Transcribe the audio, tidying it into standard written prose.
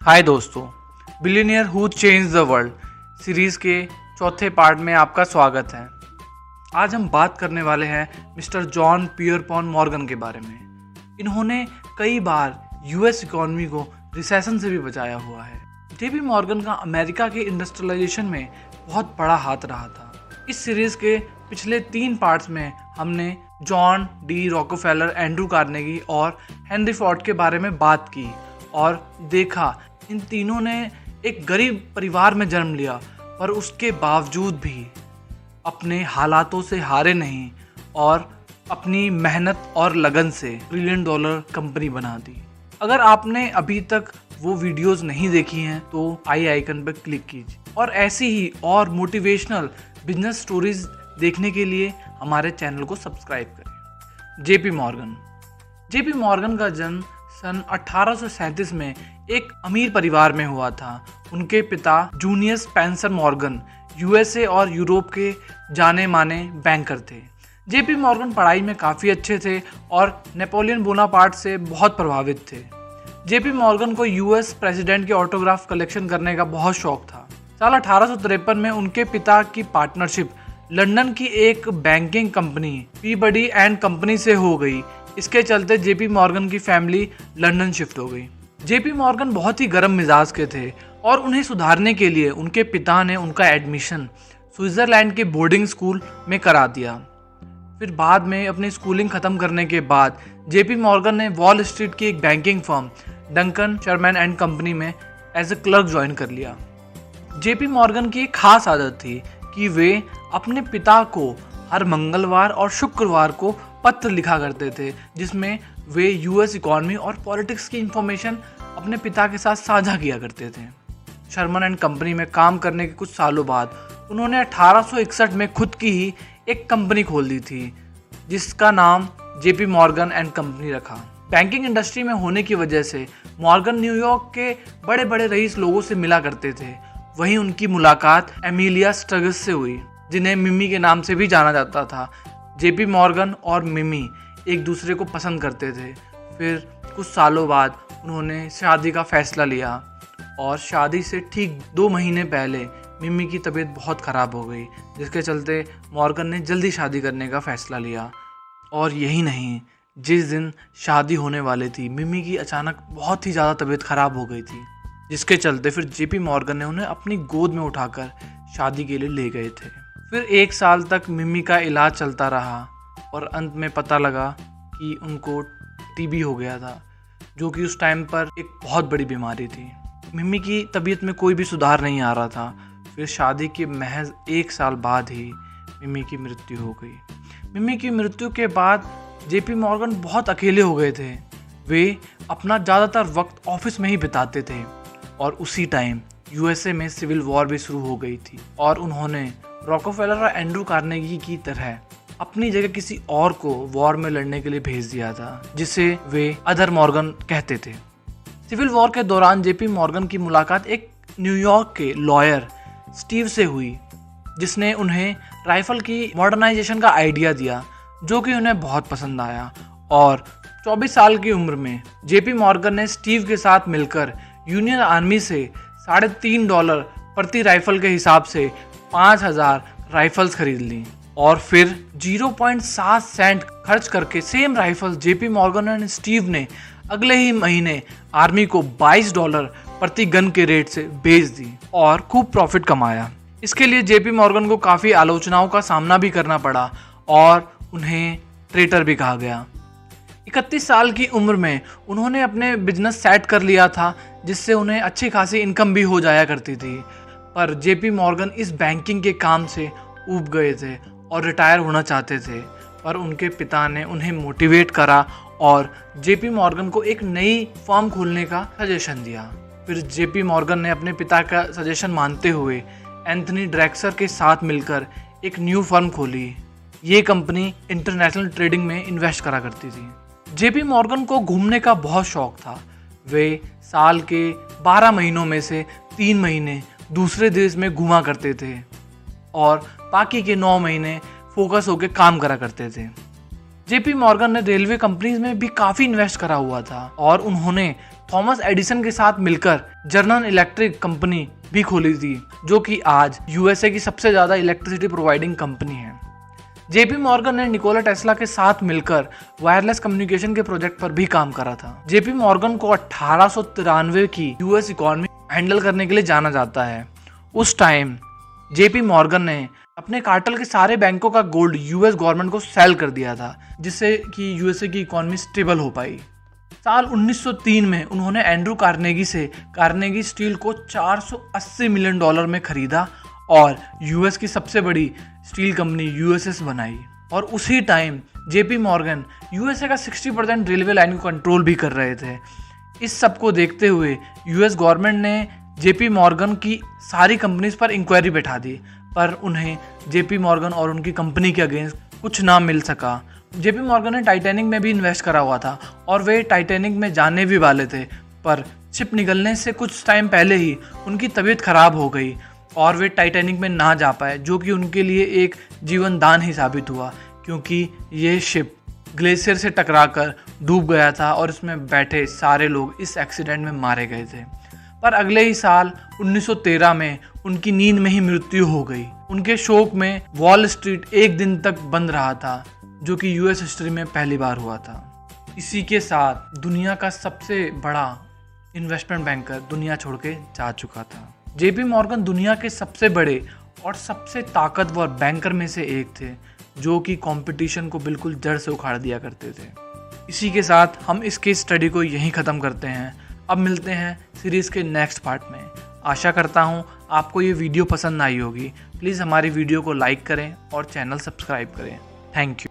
हाय दोस्तों, billionaire who change the world series के चौथे पार्ट में आपका स्वागत है। आज हम बात करने वाले हैं मिस्टर जॉन पियरपॉन मॉर्गन के बारे में। इन्होंने कई बार यूएस इकोनॉमी को रिसेशन से भी बचाया हुआ है। जेपी मॉर्गन का अमेरिका के इंडस्ट्रियलाइजेशन में बहुत बड़ा हाथ रहा था। इस सीरीज के पिछले 3 पार्ट्स में हमने John D Rockefeller, Andrew Carnegie और हेनरी फोर्ड के बारे में बात की और देखा इन तीनों ने एक गरीब परिवार में जन्म लिया, पर उसके बावजूद भी अपने हालातों से हारे नहीं और अपनी मेहनत और लगन से $1 ट्रिलियन कंपनी बना दी। अगर आपने अभी तक वो वीडियोस नहीं देखी हैं तो आई आइकन पर क्लिक कीजिए और ऐसी ही और मोटिवेशनल बिजनेस स्टोरीज देखने के लिए हमारे चैनल को सब्सक्राइब करें। जेपी मॉर्गन का जन्म सन 1837 में एक अमीर परिवार में हुआ था। उनके पिता जूनियस स्पेंसर मॉर्गन यूएसए और यूरोप के जाने माने बैंकर थे। जेपी मॉर्गन पढ़ाई में काफ़ी अच्छे थे और नेपोलियन बोनापार्ट से बहुत प्रभावित थे। जेपी मॉर्गन को यूएस प्रेसिडेंट के ऑटोग्राफ कलेक्शन करने का बहुत शौक था। साल 1853 में उनके पिता की पार्टनरशिप लंदन की एक बैंकिंग कंपनी पीबडी एंड कंपनी से हो गई। इसके चलते जेपी मॉर्गन की फैमिली लंदन शिफ्ट हो गई। जेपी मॉर्गन बहुत ही गर्म मिजाज के थे और उन्हें सुधारने के लिए उनके पिता ने उनका एडमिशन स्विट्जरलैंड के बोर्डिंग स्कूल में करा दिया। फिर बाद में अपनी स्कूलिंग ख़त्म करने के बाद जेपी मॉर्गन ने वॉल स्ट्रीट की एक banking firm Duncan Sherman and company में एज ए क्लर्क ज्वाइन कर लिया। जेपी मॉर्गन की एक खास आदत थी कि वे अपने पिता को हर मंगलवार और शुक्रवार को पत्र लिखा करते थे, जिसमें वे यूएस इकोनॉमी और पॉलिटिक्स की इंफॉर्मेशन अपने पिता के साथ साझा किया करते थे। शर्मन एंड कंपनी में काम करने के कुछ सालों बाद उन्होंने 1861 में खुद की ही एक कंपनी खोल दी थी, जिसका नाम जेपी मॉर्गन एंड कंपनी रखा। बैंकिंग इंडस्ट्री में होने की वजह से मॉर्गन न्यूयॉर्क के बड़े बड़े रईस लोगों से मिला करते थे। वहीं उनकी मुलाकात एमिलिया स्टगस से हुई, जिन्हें मिमी के नाम से भी जाना जाता था। जेपी मॉर्गन और मिमी एक दूसरे को पसंद करते थे। फिर कुछ सालों बाद उन्होंने शादी का फैसला लिया और शादी से ठीक 2 महीने पहले मिमी की तबीयत बहुत ख़राब हो गई, जिसके चलते मॉर्गन ने जल्दी शादी करने का फ़ैसला लिया। और यही नहीं, जिस दिन शादी होने वाली थी मिमी की अचानक बहुत ही ज़्यादा तबीयत ख़राब हो गई थी, जिसके चलते फिर जेपी मॉर्गन ने उन्हें अपनी गोद में उठाकर शादी के लिए ले गए थे। फिर 1 साल तक मिमी का इलाज चलता रहा और अंत में पता लगा कि उनको टीबी हो गया था, जो कि उस टाइम पर एक बहुत बड़ी बीमारी थी। मिमी की तबीयत में कोई भी सुधार नहीं आ रहा था। फिर शादी के महज 1 साल बाद ही मिमी की मृत्यु हो गई। मिमी की मृत्यु के बाद जेपी मॉर्गन बहुत अकेले हो गए थे। वे अपना ज़्यादातर वक्त ऑफिस में ही बिताते थे और उसी टाइम यूएसए में सिविल वॉर भी शुरू हो गई थी और उन्होंने रॉकफेलर और एंड्रू कार्नेगी की तरह अपनी जगह किसी और को वॉर में लड़ने के लिए भेज दिया था, जिसे वे अदर मॉर्गन कहते थे। सिविल वॉर के दौरान जेपी मॉर्गन की मुलाकात एक न्यूयॉर्क के लॉयर स्टीव से हुई, जिसने उन्हें राइफल की मॉडर्नाइजेशन का आइडिया दिया, जो कि उन्हें बहुत पसंद आया। और 24 साल की उम्र में जेपी मॉर्गन ने स्टीव के साथ मिलकर यूनियन आर्मी से $3.5 प्रति राइफल के हिसाब से 5000 राइफल्स खरीद ली और फिर 0.7 सेंट खर्च करके same rifle JP Morgan and Steve ने अगले ही महीने आर्मी को $22 प्रति गन के रेट से बेच दी और खूब प्रॉफिट कमाया। इसके लिए जेपी मॉर्गन को काफ़ी आलोचनाओं का सामना भी करना पड़ा और उन्हें ट्रेटर भी कहा गया। 31 साल की उम्र में उन्होंने अपने बिजनेस सेट कर लिया था, जिससे उन्हें अच्छी खासी इनकम भी हो जाया करती थी। पर जेपी मॉर्गन इस बैंकिंग के काम से ऊब गए थे और रिटायर होना चाहते थे, पर उनके पिता ने उन्हें मोटिवेट करा और जेपी मॉर्गन को एक नई फर्म खोलने का सजेशन दिया। फिर जेपी मॉर्गन ने अपने पिता का सजेशन मानते हुए एंथनी ड्रेक्सर के साथ मिलकर एक न्यू फर्म खोली। ये कंपनी इंटरनेशनल ट्रेडिंग में इन्वेस्ट करा करती थी। जेपी मॉर्गन को घूमने का बहुत शौक था। वे साल के 12 महीनों में से 3 महीने दूसरे देश में घूमा करते थे और बाकी के 9 महीने फोकस होकर काम करा करते थे। जेपी मॉर्गन ने रेलवे कंपनीज में भी काफ़ी इन्वेस्ट करा हुआ था और उन्होंने थॉमस एडिसन के साथ मिलकर जनरल इलेक्ट्रिक कंपनी भी खोली थी, जो कि आज यूएसए की सबसे ज्यादा इलेक्ट्रिसिटी प्रोवाइडिंग कंपनी है। जेपी मॉर्गन ने निकोला टेस्ला के साथ मिलकर वायरलेस कम्युनिकेशन के प्रोजेक्ट पर भी काम करा था। जेपी मॉर्गन को 1893 की यूएस इकोनॉमी हैंडल करने के लिए जाना जाता है। उस टाइम जेपी मॉर्गन ने अपने कार्टेल के सारे बैंकों का गोल्ड यूएस गवर्नमेंट को सेल कर दिया था, जिससे कि यूएसए की इकोनॉमी स्टेबल हो पाई। साल 1903 में उन्होंने एंड्रू कार्नेगी से कार्नेगी स्टील को $480 मिलियन में खरीदा और यूएस की सबसे बड़ी स्टील कंपनी यूएसएस बनाई। और उसी टाइम जेपी मॉर्गन यूएसए का 60% रेलवे लाइन को कंट्रोल भी कर रहे थे। इस सब को देखते हुए यूएस गवर्नमेंट ने जेपी मॉर्गन की सारी कंपनीज पर इंक्वायरी बैठा दी, पर उन्हें जेपी मॉर्गन और उनकी कंपनी के अगेंस्ट कुछ ना मिल सका। जेपी मॉर्गन ने टाइटैनिक में भी इन्वेस्ट करा हुआ था और वे टाइटैनिक में जाने भी वाले थे, पर शिप निकलने से कुछ टाइम पहले ही उनकी तबीयत खराब हो गई और वे टाइटैनिक में ना जा पाए, जो कि उनके लिए एक जीवन दान ही साबित हुआ, क्योंकि ये शिप ग्लेशियर से टकराकर डूब गया था और इसमें बैठे सारे लोग इस एक्सीडेंट में मारे गए थे। पर अगले ही साल 1913 में उनकी नींद में ही मृत्यु हो गई। उनके शोक में वॉल स्ट्रीट एक दिन तक बंद रहा था, जो कि यूएस हिस्ट्री में पहली बार हुआ था। इसी के साथ दुनिया का सबसे बड़ा इन्वेस्टमेंट बैंकर दुनिया छोड़ के जा चुका था। जेपी मॉर्गन दुनिया के सबसे बड़े और सबसे ताकतवर बैंकर में से एक थे, जो कि कंपटीशन को बिल्कुल जड़ से उखाड़ दिया करते थे। इसी के साथ हम इस केस स्टडी को यहीं ख़त्म करते हैं। अब मिलते हैं सीरीज़ के नेक्स्ट पार्ट में। आशा करता हूँ आपको ये वीडियो पसंद आई होगी। प्लीज़ हमारी वीडियो को लाइक करें और चैनल सब्सक्राइब करें। Thank you.